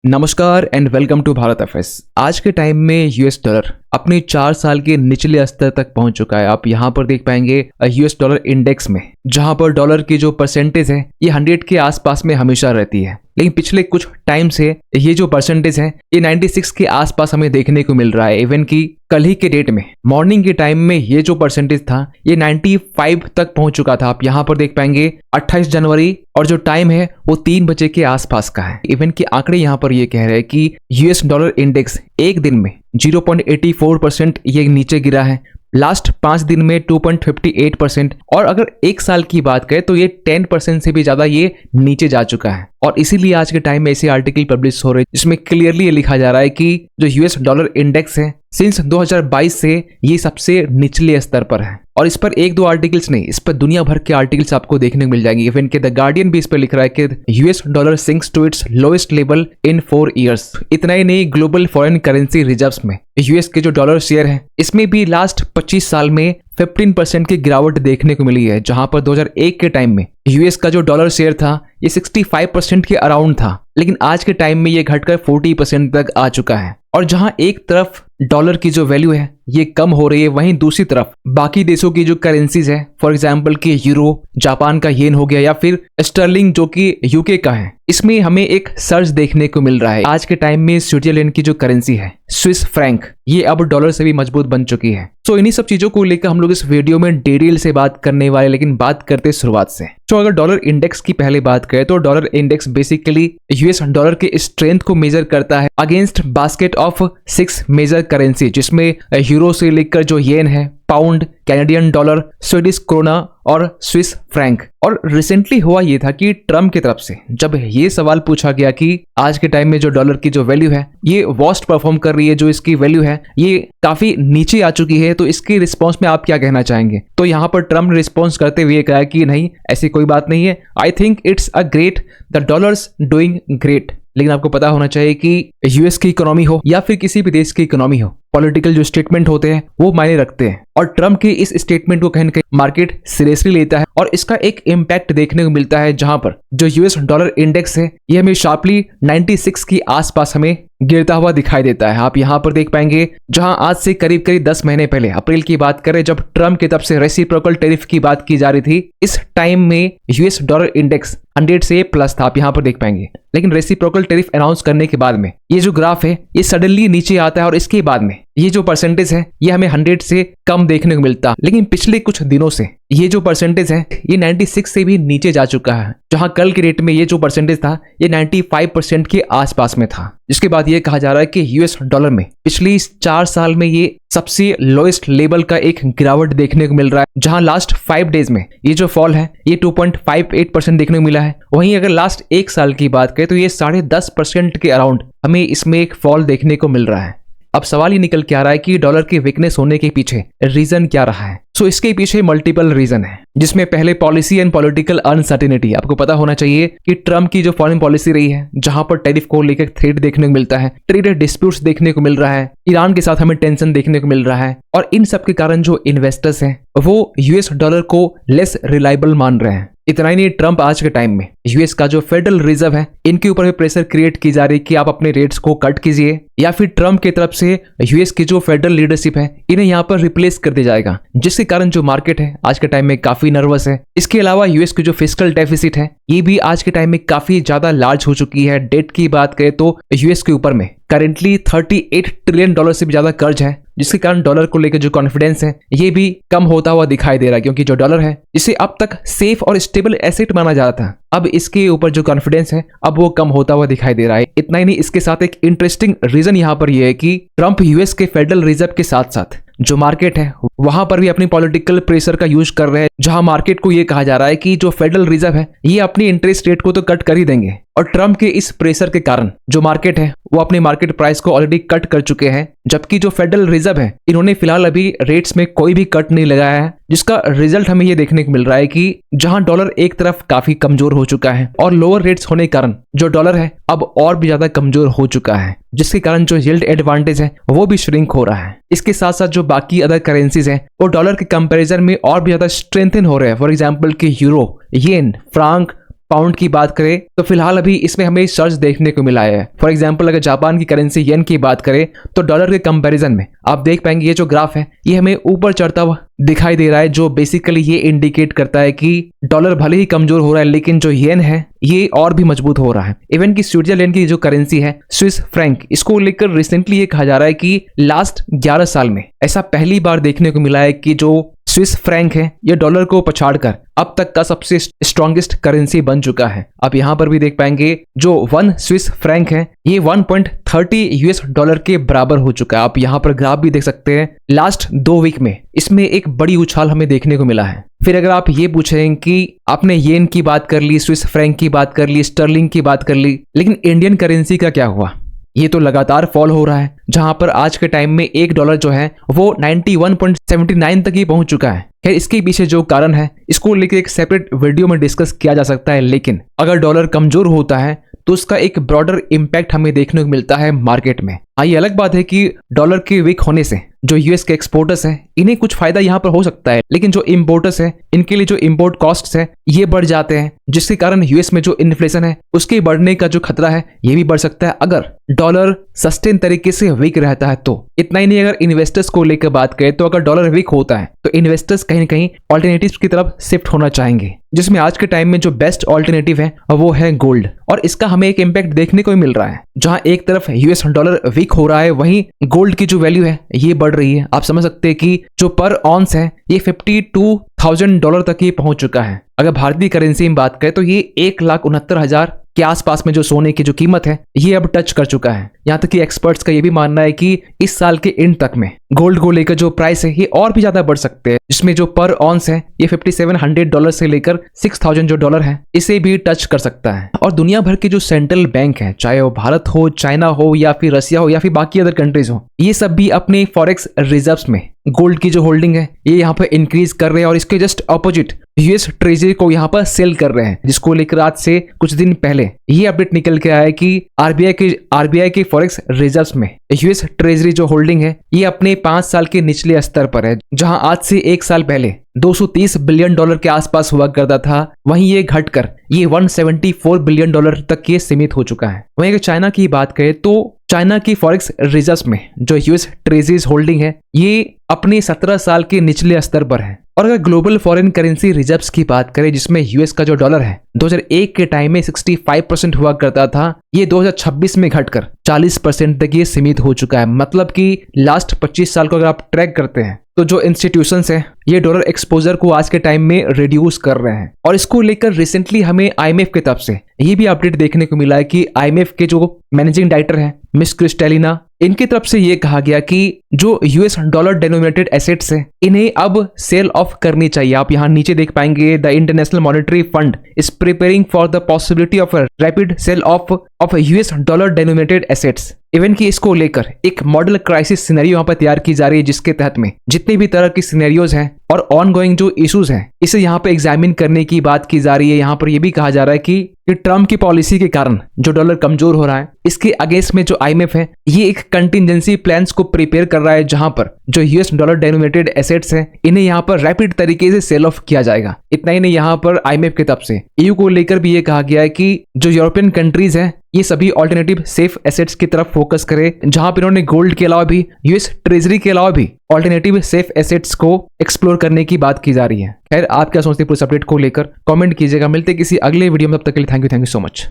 नमस्कार and welcome to Bharat FS. आज के टाइम में यूएस डॉलर अपने 4 साल के निचले स्तर तक पहुंच चुका है। आप यहां पर देख पाएंगे यूएस डॉलर इंडेक्स में, जहां पर डॉलर की जो परसेंटेज है ये 100 के आसपास में हमेशा रहती है, लेकिन पिछले कुछ टाइम से ये जो परसेंटेज है ये 96 के आसपास हमें देखने को मिल रहा है। इवन कि कल ही के डेट में मॉर्निंग के टाइम में ये जो परसेंटेज था ये 95 तक पहुंच चुका था। आप यहाँ पर देख पाएंगे 28 जनवरी और जो टाइम है वो 3 बजे के आसपास का है। इवन कि आंकड़े यहाँ पर ये कह रहे हैं कि यूएस डॉलर इंडेक्स एक दिन में 0.84% ये नीचे गिरा है, लास्ट 5 दिन में 2.58%, और अगर एक साल की बात करें तो ये 10% से भी ज्यादा ये नीचे जा चुका है। और इसीलिए आज के टाइम में ऐसे आर्टिकल पब्लिश हो रहे हैं जिसमें क्लियरली ये लिखा जा रहा है कि जो यूएस डॉलर इंडेक्स है सिंस 2022 से ये सबसे निचले स्तर पर है। और इस पर एक दो आर्टिकल्स नहीं, इस पर दुनिया भर के आर्टिकल्स आपको देखने को मिल जाएंगे। इवन के द गार्डियन भी इस पर लिख रहा है कि US dollar sinks to its lowest level in 4 years. इतना ही नहीं, ग्लोबल फॉरेन करेंसी रिजर्व्स में यूएस के जो डॉलर शेयर है इसमें भी लास्ट 25 साल में 15% की गिरावट देखने को मिली है, जहां पर 2001 के टाइम में यूएस का जो डॉलर शेयर था ये 65% के अराउंड था, लेकिन आज के टाइम में ये घटकर 40% तक आ चुका है। और जहां एक तरफ डॉलर की जो वैल्यू है ये कम हो रही है, वहीं दूसरी तरफ बाकी देशों की जो करेंसीज है, फॉर एग्जांपल कि यूरो, जापान का येन हो गया या फिर स्टर्लिंग जो कि यूके का है, इसमें हमें एक सर्ज देखने को मिल रहा है। आज के टाइम में स्विट्जरलैंड की जो करेंसी है स्विस फ्रैंक, ये अब डॉलर से भी मजबूत बन चुकी है। तो इन्हीं सब चीजों को लेकर हम लोग इस वीडियो में डिटेल से बात करने वाले, लेकिन बात करते शुरुआत से। तो अगर डॉलर इंडेक्स की पहले बात करें तो dollar index basically US dollar के स्ट्रेंथ को मेजर करता है against basket of 6 major currency, जिसमें यूरो से लेकर जो येन है, pound, Canadian dollar, Swedish krona और स्विस फ्रैंक। और रिसेंटली हुआ ये था कि ट्रम्प की तरफ से जब ये सवाल पूछा गया कि आज के टाइम में जो डॉलर की जो वैल्यू है ये वर्स्ट परफॉर्म कर रही है, जो इसकी वैल्यू है ये काफी नीचे आ चुकी है, तो इसके रिस्पॉन्स में आप क्या कहना चाहेंगे? तो यहाँ पर ट्रम्प ने रिस्पॉन्स करते हुए कहा कि नहीं, ऐसी कोई बात नहीं है, I think it's a great, the dollars doing great. लेकिन आपको पता होना चाहिए कि यूएस की इकोनॉमी हो या फिर किसी भी देश की इकोनॉमी हो, पॉलिटिकल जो स्टेटमेंट होते हैं वो मायने रखते हैं, और ट्रम्प के इस स्टेटमेंट को कहीं न कहीं मार्केट सीरियसली लेता है और इसका एक इम्पैक्ट देखने को मिलता है, जहां पर जो यूएस डॉलर इंडेक्स है ये हमें शार्पली 96 के आसपास हमें गिरता हुआ दिखाई देता है। आप यहाँ पर देख पाएंगे जहां आज से करीब 10 महीने पहले, अप्रैल की बात करें, जब ट्रम्प की तरफ से रेसिप्रोकल टैरिफ की बात की जा रही थी, इस टाइम में यूएस डॉलर इंडेक्स 100 से प्लस था। आप यहाँ पर देख पाएंगे, लेकिन रेसिप्रोकल टैरिफ अनाउंस करने के बाद में ये जो ग्राफ है ये सडनली नीचे आता है और इसके बाद में ये जो परसेंटेज है ये हमें 100 से कम देखने को मिलता। लेकिन पिछले कुछ दिनों से ये जो परसेंटेज है ये 96 से भी नीचे जा चुका है, जहां कल के रेट में ये जो परसेंटेज था ये 95% के आसपास में था। जिसके बाद ये कहा जा रहा है कि यूएस डॉलर में पिछली 4 साल में ये सबसे लोएस्ट लेवल का एक गिरावट देखने को मिल रहा है, जहां लास्ट 5 डेज में ये जो फॉल है ये 2.58% देखने को मिला है। वहीं अगर लास्ट एक साल की बात करें तो ये 10.5% के अराउंड हमें इसमें एक फॉल देखने को मिल रहा है। अब सवाल ये निकल के आ रहा है कि डॉलर की वीकनेस होने के पीछे रीजन क्या रहा है? सो इसके पीछे मल्टीपल रीजन है, जिसमें पहले पॉलिसी एंड पॉलिटिकल अनसर्टेनिटी। आपको पता होना चाहिए कि ट्रम्प की जो फॉरेन पॉलिसी रही है, जहां पर टैरिफ को लेकर थ्रेट देखने को मिलता है, ट्रेड डिस्प्यूट्स देखने को मिल रहा है, ईरान के साथ हमें टेंशन देखने को मिल रहा है, और इन सब के कारण जो इन्वेस्टर्स हैं वो यूएस डॉलर को लेस रिलायबल मान रहे हैं। इतना ही नहीं, ट्रम्प आज के टाइम में यूएस का जो फेडरल रिजर्व है इनके ऊपर भी प्रेशर क्रिएट की जा रही है कि आप अपने रेट्स को कट कीजिए, या फिर ट्रम्प की तरफ से यूएस की जो फेडरल लीडरशिप है इन्हें यहाँ पर रिप्लेस कर दिया जाएगा, जिसके कारण जो मार्केट है आज के टाइम में काफी नर्वस है। इसके अलावा यूएस की जो फिस्कल डेफिसिट है ये भी आज के टाइम में काफी ज्यादा लार्ज हो चुकी है। डेट की बात करें तो यूएस के ऊपर में करेंटली $38 ट्रिलियन से भी ज्यादा कर्ज है, जिसके कारण डॉलर को लेकर जो कॉन्फिडेंस है ये भी कम होता हुआ दिखाई दे रहा है, क्योंकि जो डॉलर है इसे अब तक सेफ और स्टेबल एसेट माना जा रहा था, अब इसके ऊपर जो कॉन्फिडेंस है अब वो कम होता हुआ दिखाई दे रहा है। इतना ही नहीं, इसके साथ एक इंटरेस्टिंग रीजन यहाँ पर यह है कि ट्रम्प यूएस के फेडरल रिजर्व के साथ साथ जो मार्केट है वहां पर भी अपनी पॉलिटिकल प्रेशर का यूज कर रहे हैं, जहां मार्केट को यह कहा जा रहा है कि जो फेडरल रिजर्व है ये अपनी इंटरेस्ट रेट को तो कट कर ही देंगे, और ट्रम्प के इस प्रेशर के कारण जो मार्केट है वो अपने मार्केट प्राइस को ऑलरेडी कट कर चुके हैं, जबकि जो फेडरल रिजर्व है इन्होंने फिलहाल अभी रेट्स में कोई भी कट नहीं लगाया है, जिसका रिजल्ट हमें ये देखने को मिल रहा है कि जहां डॉलर एक तरफ काफी कमजोर हो चुका है और लोअर रेट्स होने के कारण जो डॉलर है अब और भी ज्यादा कमजोर हो चुका है, जिसके कारण जो यील्ड एडवांटेज है वो भी श्रिंक हो रहा है। इसके साथ साथ जो बाकी अदर करेंसीज हैं वो डॉलर के कंपैरिजन में और भी ज्यादा स्ट्रेंथन हो रहे हैं। फॉर एग्जांपल कि यूरो, येन, फ्रांक, पाउंड की बात करें तो फिलहाल अभी इसमें हमें सर्च देखने को मिला है। फॉर एग्जांपल अगर जापान की करेंसी येन की बात करें तो डॉलर के कंपैरिजन में आप देख पाएंगे ये जो ग्राफ है ये हमें ऊपर चढ़ता हुआ दिखाई दे रहा है, जो बेसिकली ये इंडिकेट करता है कि डॉलर भले ही कमजोर हो रहा है लेकिन जो येन है ये और भी मजबूत हो रहा है। इवन की स्विट्जरलैंड की जो करेंसी है स्विस फ्रैंक, इसको लेकर रिसेंटली ये कहा जा रहा है कि लास्ट 11 साल में ऐसा पहली बार देखने को मिला है कि जो स्विस फ्रैंक है ये डॉलर को पछाड़कर अब तक का सबसे स्ट्रॉन्गेस्ट करेंसी बन चुका है। आप यहां पर भी देख पाएंगे जो 1 स्विस फ्रैंक है ये 1.30 यूएस डॉलर के बराबर हो चुका है। आप यहां पर ग्राफ भी देख सकते हैं, लास्ट 2 वीक में इसमें एक बड़ी उछाल हमें देखने को मिला है। फिर अगर आप ये पूछें कि आपने येन की बात कर ली, स्विस फ्रैंक की बात कर ली, स्टर्लिंग की बात कर ली, लेकिन इंडियन करेंसी का क्या हुआ? ये तो लगातार फॉल हो रहा है, जहां पर आज के टाइम में $1 जो है वो 91.79 तक ही पहुंच चुका है। खैर इसके पीछे जो कारण है इसको लेकर एक सेपरेट वीडियो में डिस्कस किया जा सकता है, लेकिन अगर डॉलर कमजोर होता है तो उसका एक ब्रॉडर इंपैक्ट हमें देखने को मिलता है मार्केट में। हाँ, ये अलग बात है कि डॉलर के वीक होने से जो यूएस के एक्सपोर्टर्स हैं इन्हें कुछ फायदा यहाँ पर हो सकता है, लेकिन जो इंपोर्टर्स हैं इनके लिए जो इंपोर्ट कॉस्ट्स है ये बढ़ जाते हैं, जिसके कारण यूएस में जो इन्फ्लेशन है उसके बढ़ने का जो खतरा है ये भी बढ़ सकता है अगर डॉलर सस्टेन तरीके से वीक रहता है तो। इतना ही नहीं, अगर इन्वेस्टर्स को लेकर बात करें तो अगर डॉलर वीक होता है तो इन्वेस्टर्स कहीं न कहीं ऑल्टरनेटिव्स की तरफ शिफ्ट होना चाहेंगे, जिसमें आज के टाइम में जो बेस्ट ऑल्टरनेटिव है वो है गोल्ड। और इसका हमें एक इम्पैक्ट देखने को मिल रहा है, जहां एक तरफ यूएस डॉलर वीक हो रहा है वहीं गोल्ड की जो वैल्यू है ये बढ़ रही है। आप समझ सकते हैं कि जो पर ऑन्स है ये $52,000 तक ही पहुंच चुका है। अगर भारतीय करेंसी में बात करें तो ये 1,69,000 के आसपास में जो सोने की जो कीमत है ये अब टच कर चुका है। यहाँ तक कि एक्सपर्ट्स का ये भी मानना है कि इस साल के एंड तक में गोल्ड को लेकर जो प्राइस है ये और भी ज्यादा बढ़ सकते हैं, जिसमें जो पर ऑन्स है ये $5,700 से लेकर $6,000 जो डॉलर है इसे भी टच कर सकता है। और दुनिया भर के जो सेंट्रल बैंक है, चाहे वो भारत हो, चाइना हो या फिर रसिया हो या फिर बाकी अदर कंट्रीज हो, ये सब भी अपने फॉरेक्स रिजर्व्स में गोल्ड की जो होल्डिंग है ये यहाँ पर इंक्रीज कर रहे हैं और इसके जस्ट ऑपोजिट यूएस ट्रेजरी को यहाँ पर सेल कर रहे हैं, जिसको लेकर आज से कुछ दिन पहले ये अपडेट निकल के आया है कि आरबीआई के फॉरेक्स रिजर्व्स में यूएस ट्रेजरी जो होल्डिंग है ये अपने 5 साल के निचले स्तर पर है, जहां आज से 1 साल पहले $230 बिलियन के आसपास हुआ करता था, वहीं ये घटकर ये $174 बिलियन तक ये सीमित हो चुका है। वहीं अगर चाइना की बात करें तो चाइना की फॉरेक्स रिजर्व्स में जो यूएस ट्रेजरीज होल्डिंग है ये अपने 17 साल के निचले स्तर पर है। और अगर ग्लोबल फॉरेन करेंसी रिजर्व्स की बात करें, जिसमें यूएस का जो डॉलर है 2001 के टाइम में 65% हुआ करता था, ये 2026 में घटकर 40% तक ये सीमित हो चुका है। मतलब कि लास्ट 25 साल को अगर आप ट्रैक करते हैं तो जो इंस्टीट्यूशंस हैं ये डॉलर एक्सपोजर को आज के टाइम में रिड्यूस कर रहे हैं। और इसको लेकर रिसेंटली हमें आईएमएफ की तरफ से ये भी अपडेट देखने को मिला है कि आईएमएफ के जो मैनेजिंग डायरेक्टर हैं मिस क्रिस्टेलिना, इनकी तरफ से ये कहा गया कि जो यूएस डॉलर डिनोमिनेटेड एसेट्स है इन्हें अब सेल ऑफ करनी चाहिए। आप यहाँ नीचे देख पाएंगे the international monetary fund is preparing for the possibility of a rapid sell off US dollar denominated assets. Even की इसको लेकर एक मॉडल क्राइसिस सिनेरियो यहाँ पर तैयार की जा रही है, जिसके तहत में जितनी भी तरह की सिनेरियोज हैं और ऑनगोइंग जो इश्यूज हैं इसे यहाँ पे एग्जामिन करने की बात की जा रही है। यहाँ पर यह भी कहा जा रहा है कि ट्रम्प की पॉलिसी के कारण जो डॉलर कमजोर हो रहा है इसके अगेंस्ट में जो आईएमएफ है ये एक कंटिजेंसी प्लान्स को प्रिपेयर कर रहा है, जहां पर जो यूएस डॉलर डिनोमिनेटेड एसेट्स हैं इन्हें यहाँ पर रैपिड तरीके से सेल ऑफ किया जाएगा। इतना ही नहीं, यहाँ पर आईएमएफ की तरफ से ईयू को लेकर भी ये कहा गया है कि जो यूरोपियन कंट्रीज हैं ये सभी ऑल्टरनेटिव सेफ एसेट्स की तरफ फोकस करे, जहां पर इन्होंने गोल्ड के अलावा भी यूएस ट्रेजरी के अलावा भी ऑल्टरनेटिव सेफ एसेट्स को एक्सप्लोर करने की बात की जा रही है। खैर, आप क्या सोचते हैं पूरे अपडेट को लेकर कमेंट कीजिएगा। मिलते किसी अगले वीडियो में, तब तक के लिए थैंक यू सो मच।